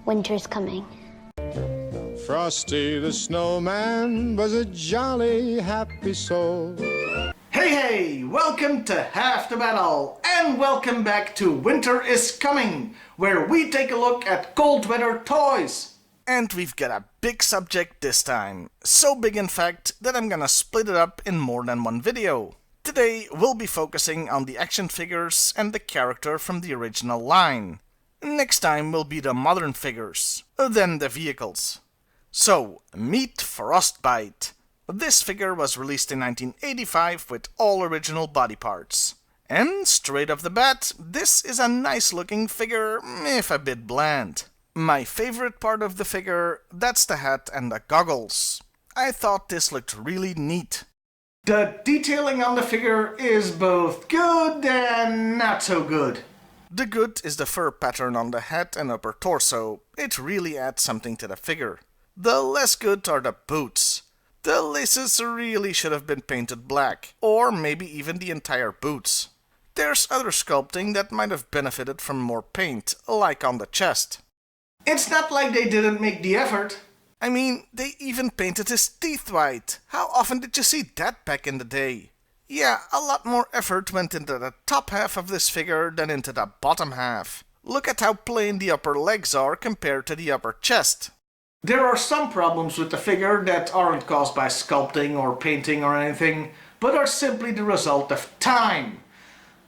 Winter's coming. Frosty the Snowman was a jolly, happy soul. Hey, welcome to Half the Battle, and welcome back to Winter is Coming, where we take a look at cold weather toys. And we've got a big subject this time, so big in fact that I'm gonna split it up in more than one video. Today we'll be focusing on the action figures and the character from the original line. Next time will be the modern figures, then the vehicles. So, meet Frostbite. This figure was released in 1985 with all original body parts. And straight off the bat, this is a nice looking figure, if a bit bland. My favorite part of the figure, that's the hat and the goggles. I thought this looked really neat. The detailing on the figure is both good and not so good. The good is the fur pattern on the hat and upper torso. It really adds something to the figure. The less good are the boots. The laces really should have been painted black, or maybe even the entire boots. There's other sculpting that might have benefited from more paint, like on the chest. It's not like they didn't make the effort. I mean, they even painted his teeth white. How often did you see that back in the day? Yeah, a lot more effort went into the top half of this figure than into the bottom half. Look at how plain the upper legs are compared to the upper chest. There are some problems with the figure that aren't caused by sculpting or painting or anything, but are simply the result of time.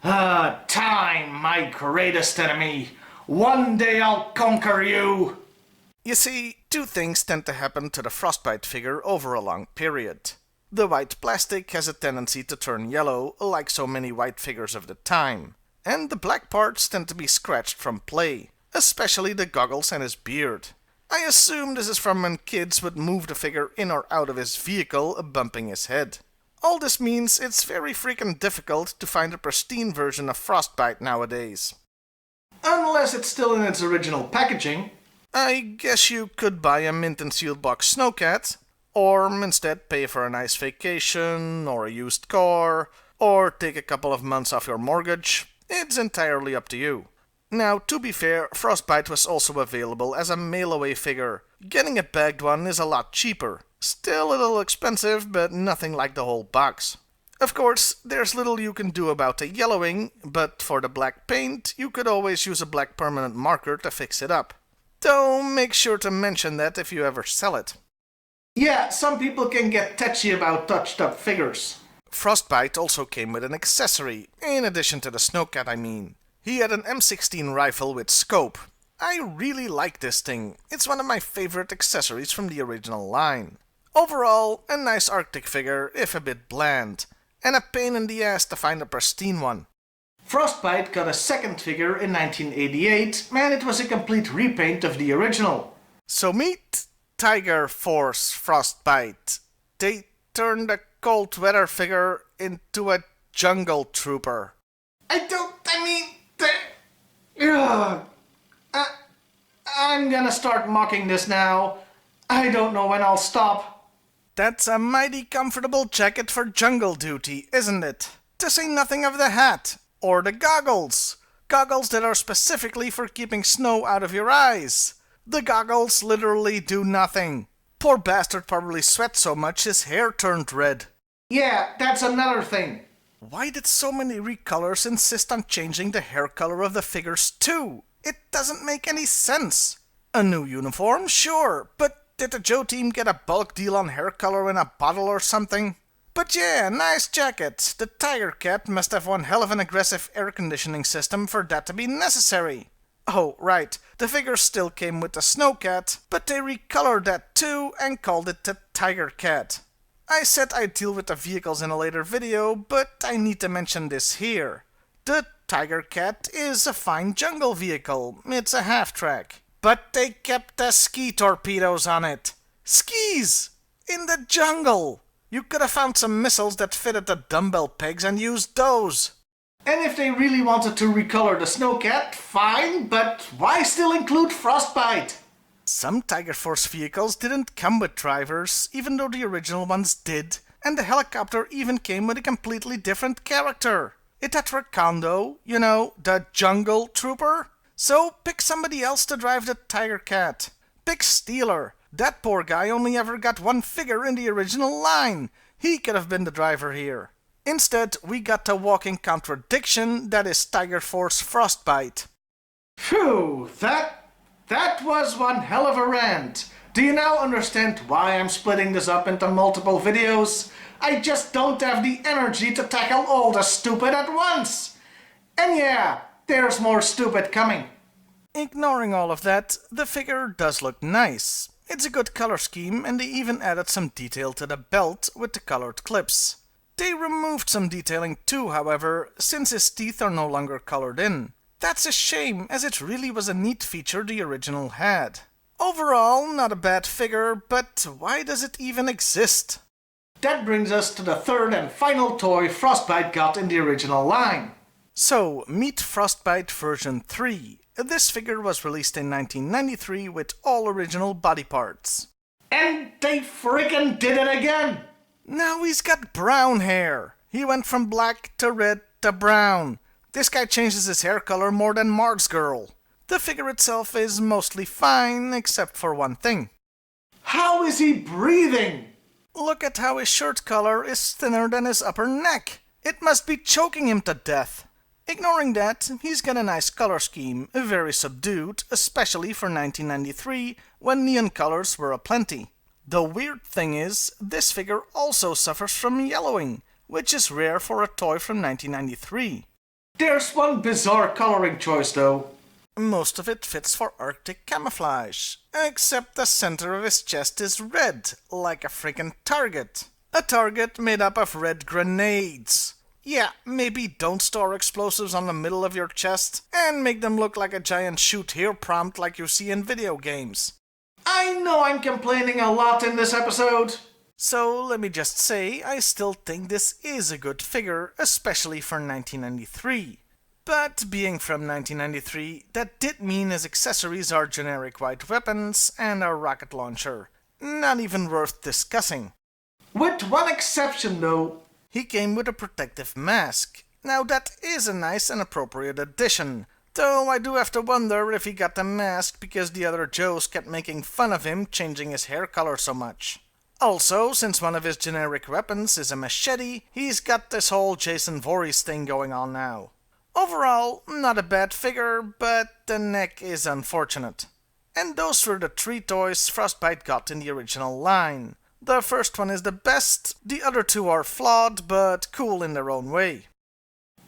Time, my greatest enemy. One day I'll conquer you. You see, two things tend to happen to the Frostbite figure over a long period. The white plastic has a tendency to turn yellow, like so many white figures of the time. And the black parts tend to be scratched from play, especially the goggles and his beard. I assume this is from when kids would move the figure in or out of his vehicle, bumping his head. All this means it's very freaking difficult to find a pristine version of Frostbite nowadays. Unless it's still in its original packaging. I guess you could buy a mint and sealed box Snowcat, or instead pay for a nice vacation, or a used car, or take a couple of months off your mortgage. It's entirely up to you. Now, to be fair, Frostbite was also available as a mail-away figure. Getting a bagged one is a lot cheaper. Still a little expensive, but nothing like the whole box. Of course, there's little you can do about the yellowing, but for the black paint, you could always use a black permanent marker to fix it up. Though make sure to mention that if you ever sell it. Yeah, some people can get touchy about touched-up figures. Frostbite also came with an accessory, in addition to the Snowcat, I mean. He had an M16 rifle with scope. I really like this thing. It's one of my favorite accessories from the original line. Overall, a nice Arctic figure, if a bit bland, and a pain in the ass to find a pristine one. Frostbite got a second figure in 1988, and it was a complete repaint of the original. So meet Tiger Force Frostbite. They turned a cold weather figure into a jungle trooper. I'm gonna start mocking this now. I don't know when I'll stop. That's a mighty comfortable jacket for jungle duty, isn't it? To say nothing of the hat, or the goggles. Goggles that are specifically for keeping snow out of your eyes. The goggles literally do nothing. Poor bastard probably sweat so much his hair turned red. Yeah, that's another thing. Why did so many recolors insist on changing the hair color of the figures too? It doesn't make any sense. A new uniform, sure, but did the Joe team get a bulk deal on hair color in a bottle or something? But yeah, nice jacket. The Tiger Cat must have one hell of an aggressive air conditioning system for that to be necessary. Oh, right, the figure still came with the Snowcat, but they recolored that too and called it the Tiger Cat. I said I'd deal with the vehicles in a later video, but I need to mention this here. The Tiger Cat is a fine jungle vehicle. It's a half-track. But they kept the ski torpedoes on it. Skis! In the jungle! You could have found some missiles that fitted the dumbbell pegs and used those. And if they really wanted to recolor the Snowcat, fine, but why still include Frostbite? Some Tiger Force vehicles didn't come with drivers, even though the original ones did, and the helicopter even came with a completely different character. It had Recondo, you know, the jungle trooper. So pick somebody else to drive the Tiger Cat. Pick Steeler. That poor guy only ever got one figure in the original line. He could have been the driver here. Instead, we got a walking contradiction that is Tiger Force Frostbite. Phew, that was one hell of a rant. Do you now understand why I'm splitting this up into multiple videos? I just don't have the energy to tackle all the stupid at once. And yeah, there's more stupid coming. Ignoring all of that, the figure does look nice. It's a good color scheme, and they even added some detail to the belt with the colored clips. They removed some detailing too, however, since his teeth are no longer colored in. That's a shame, as it really was a neat feature the original had. Overall, not a bad figure, but why does it even exist? That brings us to the third and final toy Frostbite got in the original line. So, meet Frostbite version 3. This figure was released in 1993 with all original body parts. And they freaking did it again! Now he's got brown hair. He went from black to red to brown. This guy changes his hair color more than Mars Girl. The figure itself is mostly fine, except for one thing. How is he breathing? Look at how his shirt collar is thinner than his upper neck. It must be choking him to death. Ignoring that, he's got a nice color scheme, very subdued, especially for 1993, when neon colors were aplenty. The weird thing is, this figure also suffers from yellowing, which is rare for a toy from 1993. There's one bizarre coloring choice though. Most of it fits for Arctic camouflage, except the center of his chest is red, like a freaking target. A target made up of red grenades. Yeah, maybe don't store explosives on the middle of your chest and make them look like a giant shoot here prompt like you see in video games. I know I'm complaining a lot in this episode. So let me just say, I still think this is a good figure, especially for 1993. But being from 1993, that did mean his accessories are generic white weapons and a rocket launcher. Not even worth discussing. With one exception though. He came with a protective mask. Now that is a nice and appropriate addition, though I do have to wonder if he got the mask because the other Joes kept making fun of him changing his hair color so much. Also, since one of his generic weapons is a machete, he's got this whole Jason Voorhees thing going on now. Overall, not a bad figure, but the neck is unfortunate. And those were the 3 toys Frostbite got in the original line. The first one is the best, the other 2 are flawed, but cool in their own way.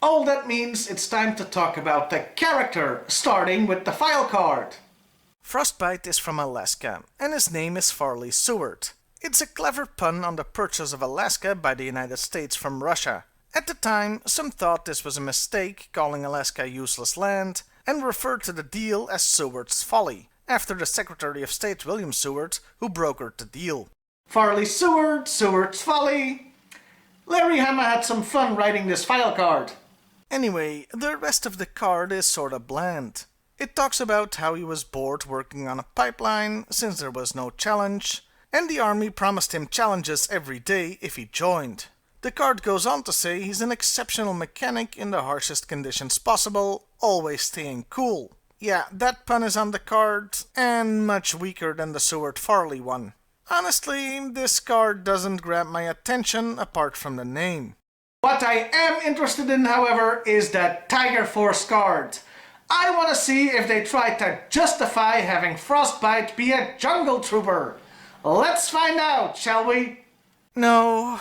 All that means it's time to talk about the character, starting with the file card. Frostbite is from Alaska, and his name is Farley Seward. It's a clever pun on the purchase of Alaska by the United States from Russia. At the time, some thought this was a mistake, calling Alaska useless land, and referred to the deal as Seward's Folly, after the Secretary of State William Seward, who brokered the deal. Farley Seward, Seward's Folly. Larry Hama had some fun writing this file card. Anyway, the rest of the card is sorta bland. It talks about how he was bored working on a pipeline since there was no challenge, and the army promised him challenges every day if he joined. The card goes on to say he's an exceptional mechanic in the harshest conditions possible, always staying cool. Yeah, that pun is on the card, and much weaker than the Seward-Farley one. Honestly, this card doesn't grab my attention apart from the name. What I am interested in, however, is that Tiger Force card. I want to see if they try to justify having Frostbite be a jungle trooper. Let's find out, shall we? No,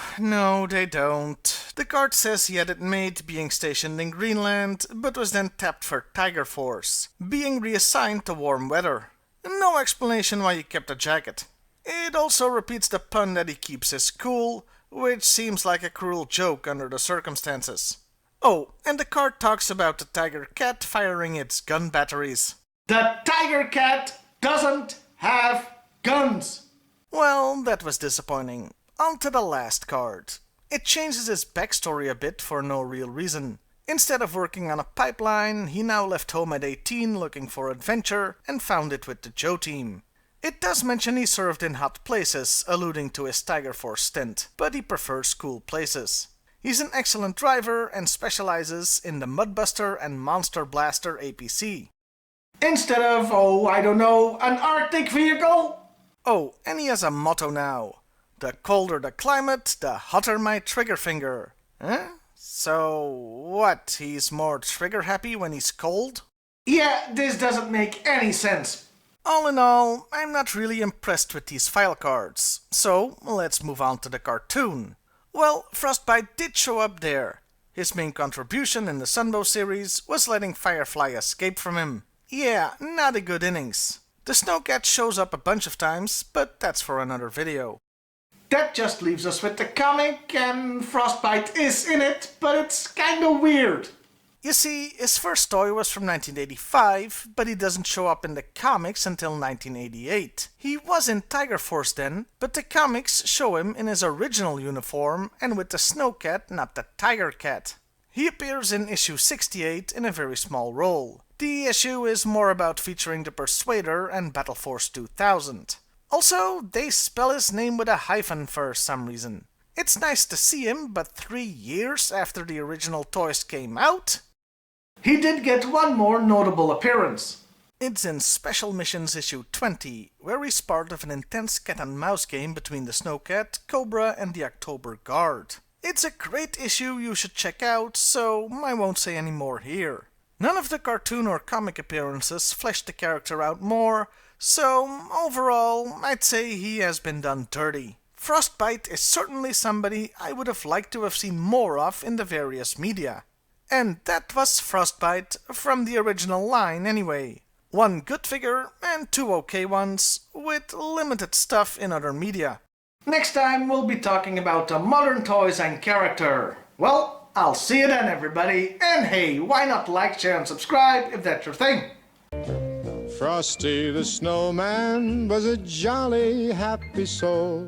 they don't. The card says he had it made being stationed in Greenland, but was then tapped for Tiger Force, being reassigned to warm weather. No explanation why he kept a jacket. It also repeats the pun that he keeps his cool, which seems like a cruel joke under the circumstances. Oh, and the card talks about the Tiger Cat firing its gun batteries. The Tiger Cat doesn't have guns! Well, that was disappointing. On to the last card. It changes his backstory a bit for no real reason. Instead of working on a pipeline, he now left home at 18 looking for adventure and found it with the Joe team. It does mention he served in hot places, alluding to his Tiger Force stint, but he prefers cool places. He's an excellent driver and specializes in the Mudbuster and Monster Blaster APC. Instead of, oh, I don't know, an Arctic vehicle? Oh, and he has a motto now. The colder the climate, the hotter my trigger finger. Huh? So, what, he's more trigger happy when he's cold? Yeah, this doesn't make any sense. All in all, I'm not really impressed with these file cards. So, let's move on to the cartoon. Well, Frostbite did show up there. His main contribution in the Sunbow series was letting Firefly escape from him. Yeah, not a good innings. The Snowcat shows up a bunch of times, but that's for another video. That just leaves us with the comic, and Frostbite is in it, but it's kinda weird. You see, his first toy was from 1985, but he doesn't show up in the comics until 1988. He was in Tiger Force then, but the comics show him in his original uniform and with the Snowcat, not the Tiger Cat. He appears in issue 68 in a very small role. The issue is more about featuring the Persuader and Battle Force 2000. Also, they spell his name with a hyphen for some reason. It's nice to see him, but 3 years after the original toys came out? He did get one more notable appearance. It's in Special Missions issue 20, where he's part of an intense cat-and-mouse game between the Snowcat, Cobra, and the October Guard. It's a great issue you should check out, so I won't say any more here. None of the cartoon or comic appearances flesh the character out more, so overall, I'd say he has been done dirty. Frostbite is certainly somebody I would have liked to have seen more of in the various media. And that was Frostbite, from the original line anyway. 1 good figure and 2 okay ones, with limited stuff in other media. Next time we'll be talking about the modern toys and character. Well, I'll see you then everybody, and hey, why not like, share and subscribe if that's your thing. Frosty the snowman was a jolly happy soul.